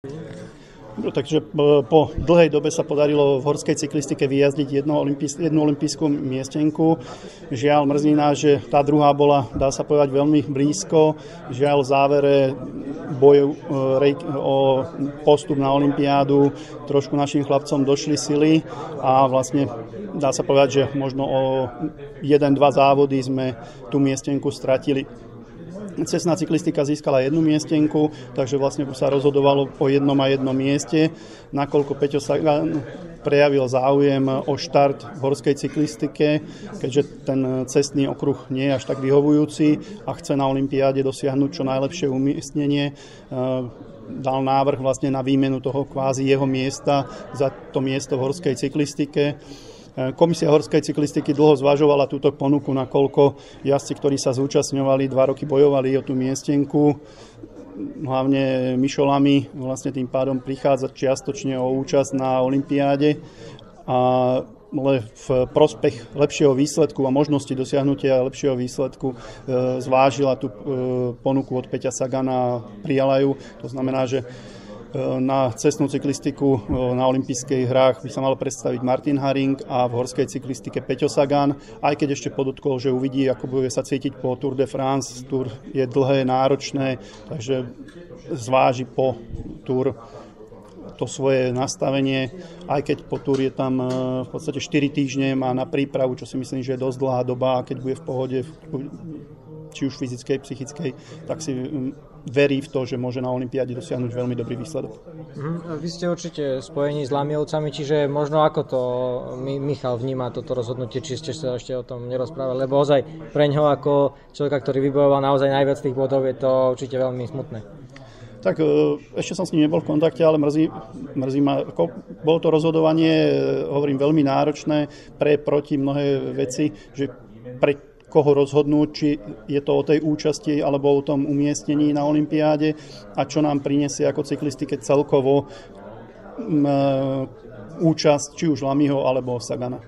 No, takže po dlhej dobe sa podarilo v horskej cyklistike vyjazdiť jednu olympijskú miestenku. Žiaľ, mrzí nás, že tá druhá bola, dá sa povedať, veľmi blízko. Žiaľ, v závere boju o postup na olympiádu trošku našim chlapcom došli sily a vlastne dá sa povedať, že možno o 1-2 závody sme tú miestenku stratili. Cestná cyklistika získala jednu miestenku, takže vlastne sa rozhodovalo o jednom mieste, nakoľko Peťo Sagan prejavil záujem o štart v horskej cyklistike, keďže ten cestný okruh nie je až tak vyhovujúci a chce na olympiáde dosiahnuť čo najlepšie umiestnenie. Dal návrh vlastne na výmenu toho kvázi jeho miesta za to miesto v horskej cyklistike. Komisia horskej cyklistiky dlho zvažovala túto ponuku, nakoľko jazdci, ktorí sa zúčastňovali, 2 roky bojovali o tú miestenku, hlavne Mišo Lamy, vlastne tým pádom prichádza čiastočne o účasť na olympiáde, ale v prospech lepšieho výsledku a možnosti dosiahnutia lepšieho výsledku zvážila tú ponuku od Peťa Sagana a prijala ju. To znamená, že na cestnú cyklistiku na olympijských hrách by sa mal predstaviť Martin Haring a v horskej cyklistike Peťo Sagan, aj keď ešte podotkol, že uvidí, ako bude sa cítiť po Tour de France. Tour je dlhé, náročné, takže zváži po Tour to svoje nastavenie, aj keď po Tour je tam v podstate 4 týždne, má na prípravu, čo si myslím, že je dosť dlhá doba, a keď bude v pohode, či už fyzickej, psychickej, tak si verí v to, že môže na olympiáde dosiahnuť veľmi dobrý výsledok. Vy ste určite spojení s Lamiovcami, čiže možno ako to Michal vníma toto rozhodnutie, či ste sa ešte o tom nerozprávali, lebo ozaj pre ňoho ako človeka, ktorý vybojoval naozaj najviac tých bodov, je to určite veľmi smutné. Tak ešte som s ním nebol v kontakte, ale mrzí ma. Bolo to rozhodovanie, hovorím, veľmi náročné, proti mnohé veci, že pre koho rozhodnúť, či je to o tej účasti alebo o tom umiestnení na olympiáde a čo nám prinesie ako cyklistike celkovo účasť či už Lamyho alebo Sagana.